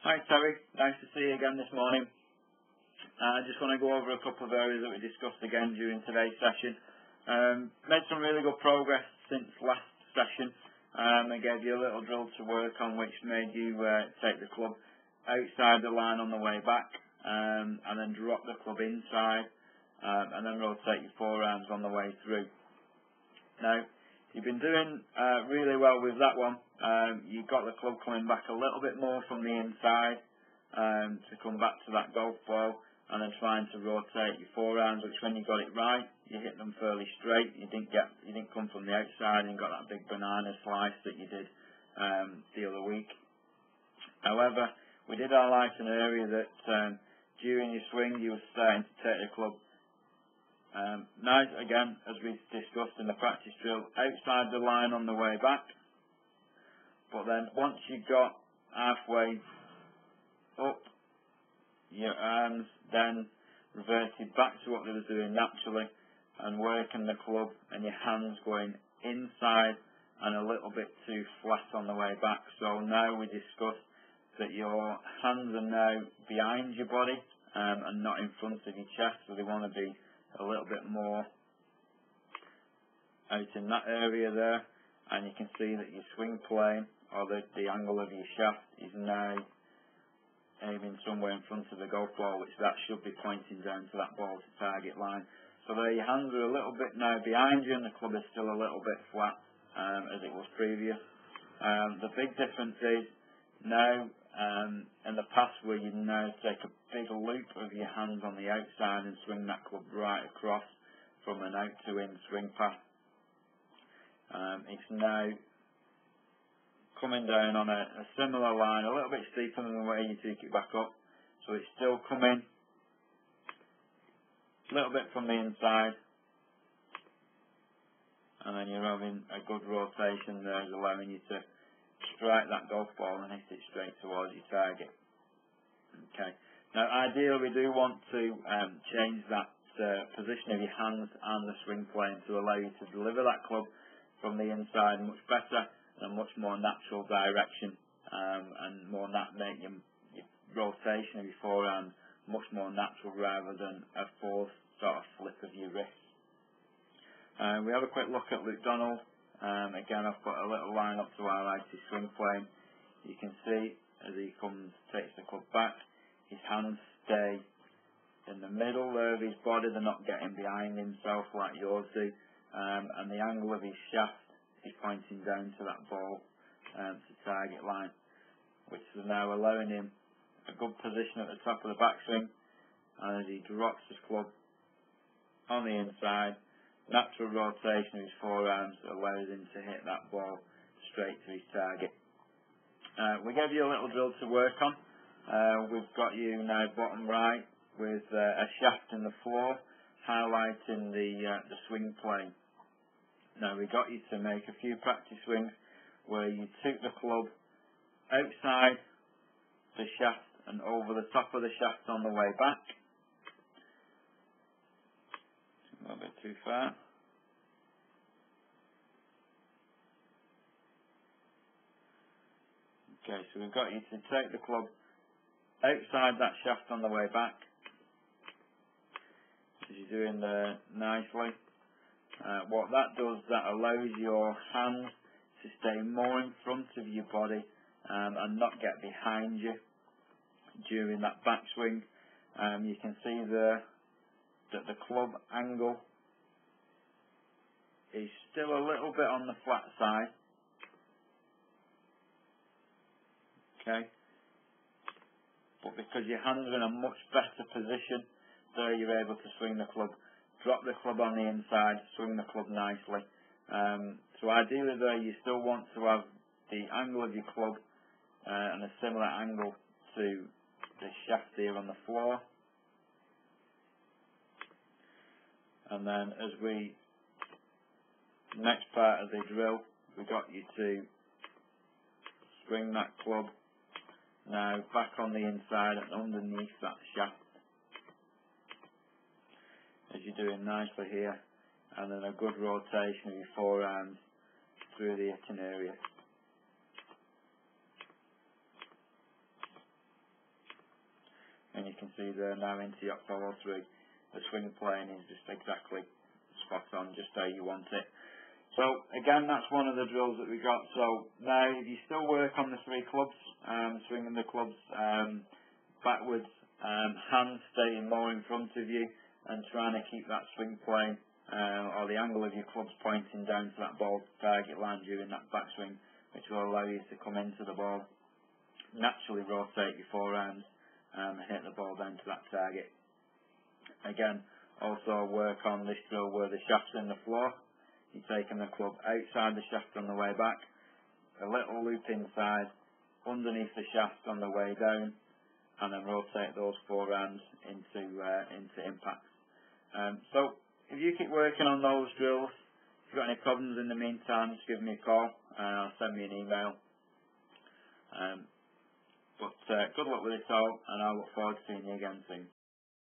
Hi Terry, nice to see you again this morning. I just want to go over a couple of areas that we discussed again during today's session. Made some really good progress since last session. I gave you a little drill to work on which made you take the club outside the line on the way back and then drop the club inside and then rotate your forearms on the way through. Now, you've been doing really well with that one. You've got the club coming back a little bit more from the inside to come back to that golf ball, and then trying to rotate your forearms, which when you got it right, you hit them fairly straight. You didn't come from the outside and got that big banana slice that you did the other week. However, we did highlight an area that during your swing you were starting to take the club nice, again, as we discussed in the practice drill, outside the line on the way back. But then once you got halfway up, your arms then reverted back to what they were doing naturally and working the club and your hands going inside and a little bit too flat on the way back. So now we discussed that your hands are now behind your body and not in front of your chest, so they want to be a little bit more out in that area there, and you can see that your swing plane or the angle of your shaft is now aiming somewhere in front of the golf ball, which that should be pointing down to that ball to target line. So there your hands are a little bit now behind you and the club is still a little bit flat as it was previous. The big difference is now in the past where you now take a big loop of your hands on the outside and swing that club right across from an out to in swing path. It's now coming down on a similar line, a little bit steeper than the way you took it back up. So it's still coming a little bit from the inside, and then you're having a good rotation there, allowing you to strike that golf ball and hit it straight towards your target. Okay. Now, ideally, we do want to change that position of your hands and the swing plane to allow you to deliver that club from the inside much better and a much more natural direction, and make your rotation of your forehand much more natural rather than a forced sort of flip of your wrist. We have a quick look at Luke Donald. Again, I've put a little line up to highlight his swing plane. You can see as he takes the club back, his hands stay in the middle there of his body. They're not getting behind himself like yours do, and the angle of his shaft is pointing down to that ball to target line, which is now allowing him a good position at the top of the backswing, and as he drops his club on the inside, natural rotation of his forearms allows him to hit that ball straight to his target. We gave you a little drill to work on. We've got you now bottom right with a shaft in the floor highlighting the swing plane. Now we got you to make a few practice swings where you took the club outside the shaft and over the top of the shaft on the way back. A little bit too far. Okay, so we've got you to take the club outside that shaft on the way back, as you're doing there nicely. What that does, that allows your hands to stay more in front of your body and not get behind you during that backswing. You can see there that the club angle is still a little bit on the flat side. Okay, but because your hands are in a much better position, there you're able to swing the club, drop the club on the inside, swing the club nicely. So ideally there you still want to have the angle of your club and a similar angle to the shaft here on the floor. And then as we, next part of the drill, we got you to swing that club now back on the inside and underneath that shaft, as you're doing nicely here, and then a good rotation of your forearms through the hitting area. can see there now into your follow through. The swing plane is just exactly spot on, just how you want it. So again, that's one of the drills that we got. So now if you still work on the 3 clubs, swinging the clubs backwards, hands staying more in front of you and trying to keep that swing plane or the angle of your clubs pointing down to that ball target line during that backswing, which will allow you to come into the ball, naturally rotate your forearms and hit the ball down to that target. Again, also work on this drill where the shaft's in the floor. You're taking the club outside the shaft on the way back, a little loop inside, underneath the shaft on the way down, and then rotate those forearms into impact. So if you keep working on those drills, if you've got any problems in the meantime, just give me a call or send me an email. But good luck with it all, and I look forward to seeing you again soon.